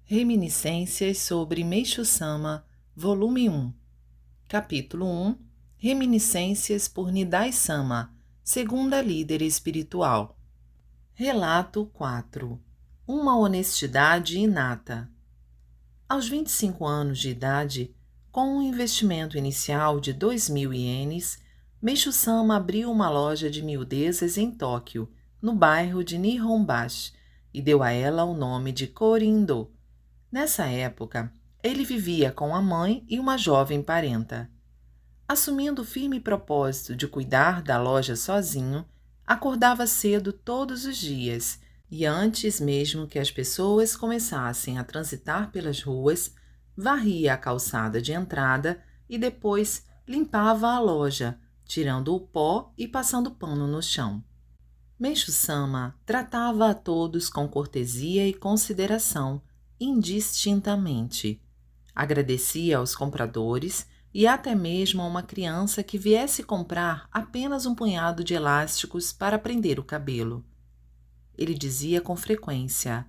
Reminiscências sobre Meishu-sama, volume 1, capítulo 1, Reminiscências por Nidai-sama, segunda líder espiritual. Relato 4. Uma honestidade inata. Aos 25 anos de idade, com um investimento inicial de 2.000 ienes, Meishu-sama abriu uma loja de miudezas em Tóquio, no bairro de Nihonbashi, e deu a ela o nome de Korindo. Nessa época, ele vivia com a mãe e uma jovem parenta. Assumindo o firme propósito de cuidar da loja sozinho, acordava cedo todos os dias e, antes mesmo que as pessoas começassem a transitar pelas ruas, varria a calçada de entrada e depois limpava a loja, tirando o pó e passando pano no chão. Meishu-sama tratava a todos com cortesia e consideração, indistintamente. Agradecia aos compradores e até mesmo a uma criança que viesse comprar apenas um punhado de elásticos para prender o cabelo. Ele dizia com frequência: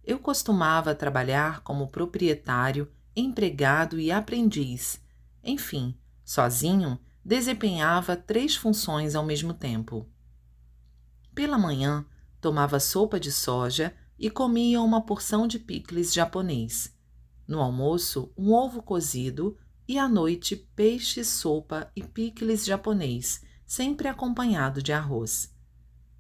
"Eu costumava trabalhar como proprietário, empregado e aprendiz. Enfim, sozinho, desempenhava 3 funções ao mesmo tempo." Pela manhã, tomava sopa de soja e comia uma porção de picles japonês. No almoço, um ovo cozido e à noite, peixe, sopa e picles japonês, sempre acompanhado de arroz.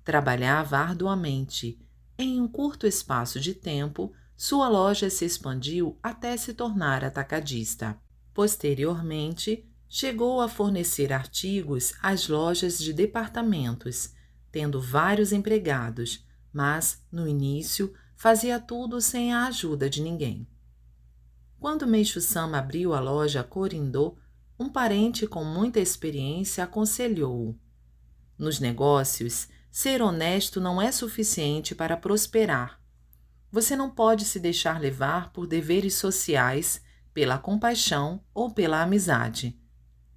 Trabalhava arduamente. Em um curto espaço de tempo, sua loja se expandiu até se tornar atacadista. Posteriormente, chegou a fornecer artigos às lojas de departamentos, tendo vários empregados, mas, no início, fazia tudo sem a ajuda de ninguém. Quando Meishu-sama abriu a loja Korindo, um parente com muita experiência aconselhou-o: "Nos negócios, ser honesto não é suficiente para prosperar. Você não pode se deixar levar por deveres sociais, pela compaixão ou pela amizade."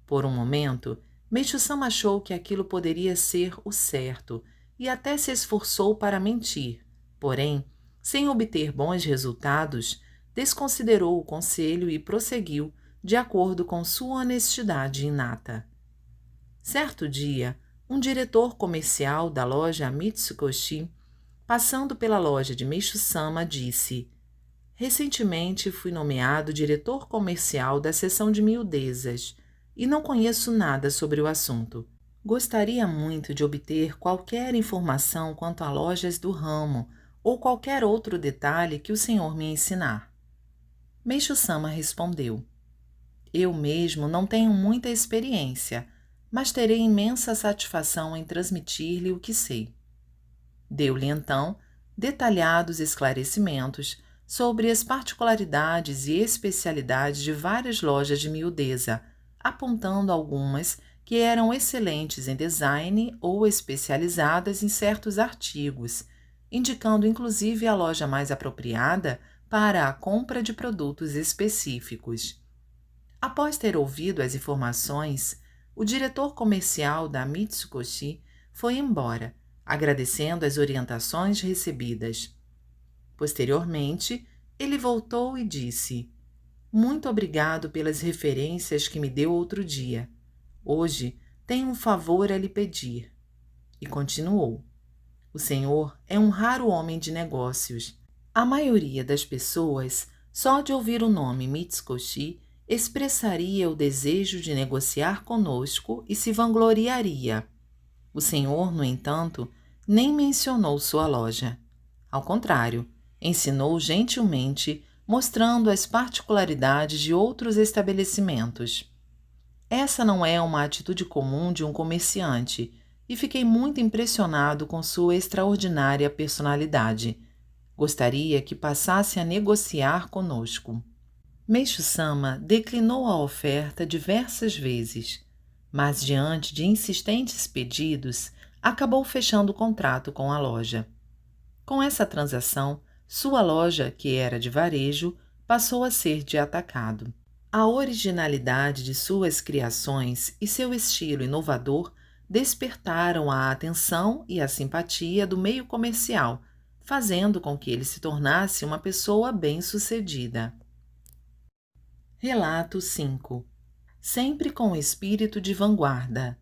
Por um momento, Meishu-sama achou que aquilo poderia ser o certo e até se esforçou para mentir. Porém, sem obter bons resultados, desconsiderou o conselho e prosseguiu de acordo com sua honestidade inata. Certo dia, um diretor comercial da loja Mitsukoshi, passando pela loja de Meishu-sama, disse: "Recentemente fui nomeado diretor comercial da seção de miudezas e não conheço nada sobre o assunto. Gostaria muito de obter qualquer informação quanto a lojas do ramo ou qualquer outro detalhe que o senhor me ensinar." Meishu-sama respondeu: "Eu mesmo não tenho muita experiência, mas terei imensa satisfação em transmitir-lhe o que sei." Deu-lhe então detalhados esclarecimentos sobre as particularidades e especialidades de várias lojas de miudeza, apontando algumas que eram excelentes em design ou especializadas em certos artigos, indicando inclusive a loja mais apropriada para a compra de produtos específicos. Após ter ouvido as informações, o diretor comercial da Mitsukoshi foi embora, agradecendo as orientações recebidas. Posteriormente, ele voltou e disse: "Muito obrigado pelas referências que me deu outro dia. Hoje tenho um favor a lhe pedir." E continuou: "O senhor é um raro homem de negócios. A maioria das pessoas, só de ouvir o nome Mitsukoshi, expressaria o desejo de negociar conosco e se vangloriaria. O senhor, no entanto, nem mencionou sua loja. Ao contrário, ensinou gentilmente, mostrando as particularidades de outros estabelecimentos. Essa não é uma atitude comum de um comerciante e fiquei muito impressionado com sua extraordinária personalidade. Gostaria que passasse a negociar conosco." Meishu-sama declinou a oferta diversas vezes, mas diante de insistentes pedidos, acabou fechando o contrato com a loja. Com essa transação, sua loja, que era de varejo, passou a ser de atacado. A originalidade de suas criações e seu estilo inovador despertaram a atenção e a simpatia do meio comercial, fazendo com que ele se tornasse uma pessoa bem-sucedida. Relato 5. Sempre com espírito de vanguarda.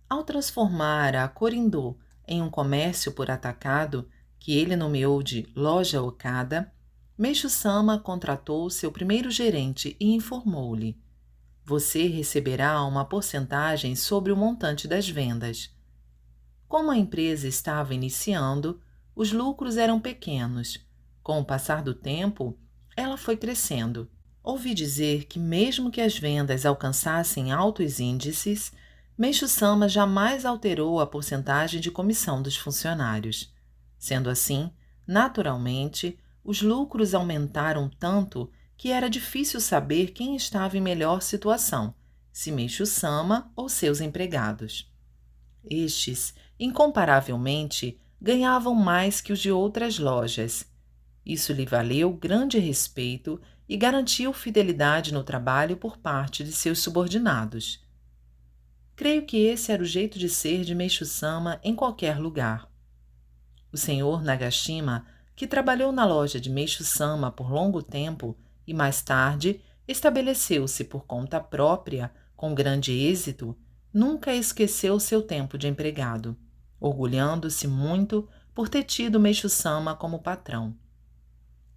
Ao transformar a Corindô em um comércio por atacado, que ele nomeou de Loja Okada, Meixo-sama contratou seu primeiro gerente e informou-lhe: você receberá uma porcentagem sobre o montante das vendas. Como a empresa estava iniciando, os lucros eram pequenos. Com o passar do tempo, ela foi crescendo. Ouvi dizer que mesmo que as vendas alcançassem altos índices, Meixo-sama jamais alterou a porcentagem de comissão dos funcionários. Sendo assim, naturalmente, os lucros aumentaram tanto que era difícil saber quem estava em melhor situação, se Meixo-sama ou seus empregados. Estes, incomparavelmente, ganhavam mais que os de outras lojas. Isso lhe valeu grande respeito e garantiu fidelidade no trabalho por parte de seus subordinados. Creio que esse era o jeito de ser de Meixo-sama em qualquer lugar. O senhor Nagashima, que trabalhou na loja de Meixo-sama por longo tempo e mais tarde estabeleceu-se por conta própria com grande êxito, nunca esqueceu seu tempo de empregado, orgulhando-se muito por ter tido Meixo-sama como patrão.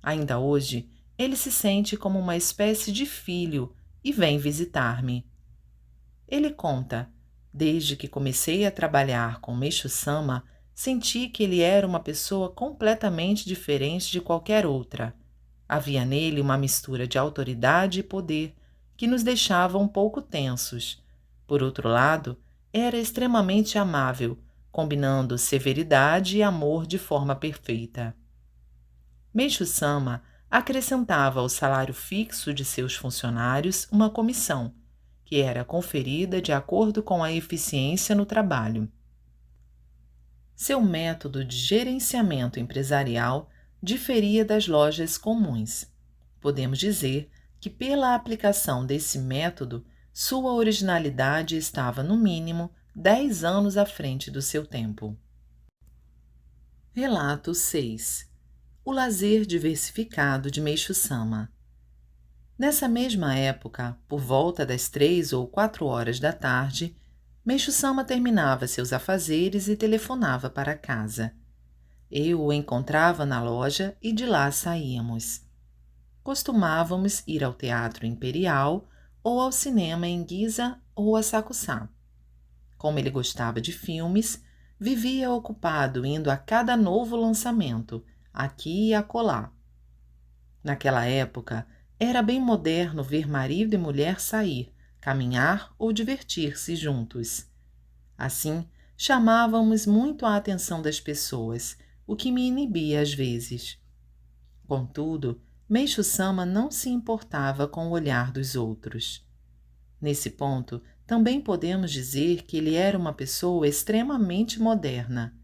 Ainda hoje, ele se sente como uma espécie de filho e vem visitar-me. Ele conta: desde que comecei a trabalhar com Meixo-sama, senti que ele era uma pessoa completamente diferente de qualquer outra. Havia nele uma mistura de autoridade e poder que nos deixava um pouco tensos. Por outro lado, era extremamente amável, combinando severidade e amor de forma perfeita. Meixo-sama acrescentava ao salário fixo de seus funcionários uma comissão, que era conferida de acordo com a eficiência no trabalho. Seu método de gerenciamento empresarial diferia das lojas comuns. Podemos dizer que, pela aplicação desse método, sua originalidade estava, no mínimo, 10 anos à frente do seu tempo. Relato 6. O lazer diversificado de Meixo-sama. Nessa mesma época, por volta das 3 ou 4 horas da tarde, Meixo-sama terminava seus afazeres e telefonava para casa. Eu o encontrava na loja e de lá saíamos. Costumávamos ir ao Teatro Imperial ou ao cinema em Giza ou Asakusa. Como ele gostava de filmes, vivia ocupado indo a cada novo lançamento, aqui e acolá. Naquela época, era bem moderno ver marido e mulher sair, caminhar ou divertir-se juntos. Assim, chamávamos muito a atenção das pessoas, o que me inibia às vezes. Contudo, Meixo-sama não se importava com o olhar dos outros. Nesse ponto, também podemos dizer que ele era uma pessoa extremamente moderna.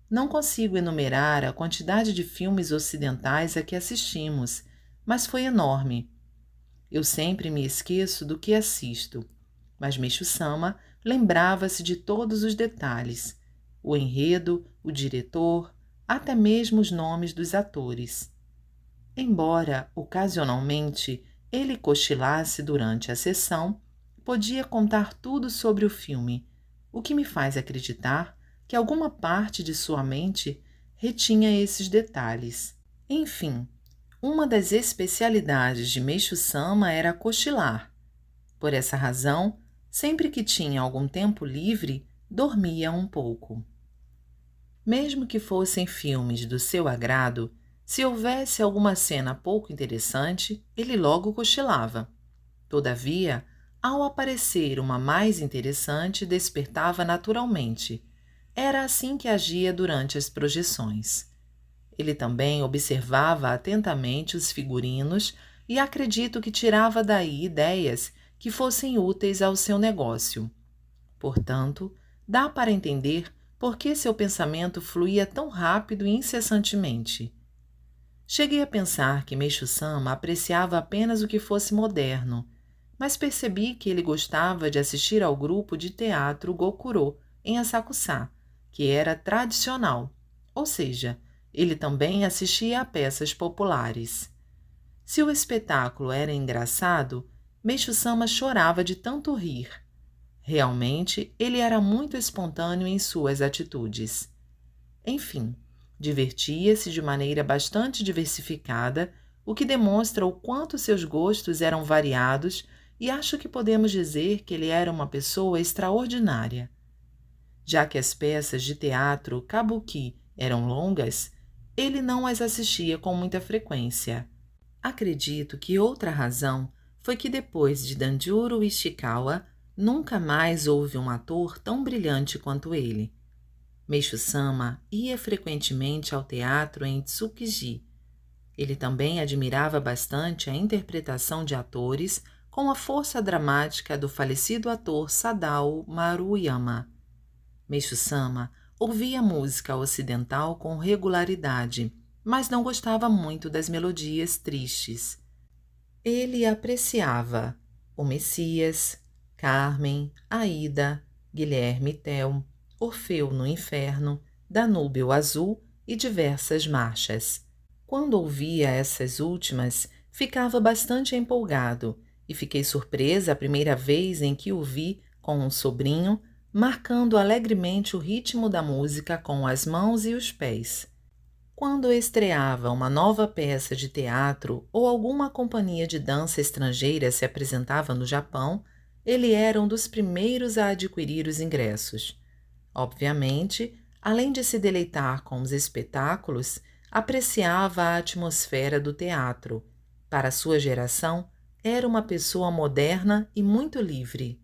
Não consigo enumerar a quantidade de filmes ocidentais a que assistimos, mas foi enorme. Eu sempre me esqueço do que assisto, mas Meixo-sama lembrava-se de todos os detalhes, o enredo, o diretor, até mesmo os nomes dos atores. Embora, ocasionalmente, ele cochilasse durante a sessão, podia contar tudo sobre o filme, o que me faz acreditar que alguma parte de sua mente retinha esses detalhes. Enfim, uma das especialidades de Meixo-sama era cochilar. Por essa razão, sempre que tinha algum tempo livre, dormia um pouco. Mesmo que fossem filmes do seu agrado, se houvesse alguma cena pouco interessante, ele logo cochilava. Todavia, ao aparecer uma mais interessante, despertava naturalmente. Era assim que agia durante as projeções. Ele também observava atentamente os figurinos e acredito que tirava daí ideias que fossem úteis ao seu negócio. Portanto, dá para entender por que seu pensamento fluía tão rápido e incessantemente. Cheguei a pensar que Meixo-sama apreciava apenas o que fosse moderno, mas percebi que ele gostava de assistir ao grupo de teatro Gokuro, em Asakusa, que era tradicional, ou seja, Ele também assistia a peças populares. Se o espetáculo era engraçado, Meixo-sama chorava de tanto rir. Realmente, ele era muito espontâneo em suas atitudes. Enfim, divertia-se de maneira bastante diversificada, o que demonstra o quanto seus gostos eram variados, e acho que podemos dizer que ele era uma pessoa extraordinária. Já que as peças de teatro kabuki eram longas, ele não as assistia com muita frequência. Acredito que outra razão foi que depois de Danjuro Ishikawa, nunca mais houve um ator tão brilhante quanto ele. Meixo-sama ia frequentemente ao teatro em Tsukiji. Ele também admirava bastante a interpretação de atores com a força dramática do falecido ator Sadao Maruyama. Meixo-sama ouvia música ocidental com regularidade, mas não gostava muito das melodias tristes. Ele apreciava O Messias, Carmen, Aida, Guilherme Tell, Orfeu no Inferno, Danúbio Azul e diversas marchas. Quando ouvia essas últimas, ficava bastante empolgado e fiquei surpresa a primeira vez em que o vi com um sobrinho, marcando alegremente o ritmo da música com as mãos e os pés. Quando estreava uma nova peça de teatro ou alguma companhia de dança estrangeira se apresentava no Japão, ele era um dos primeiros a adquirir os ingressos. Obviamente, além de se deleitar com os espetáculos, apreciava a atmosfera do teatro. Para sua geração, era uma pessoa moderna e muito livre.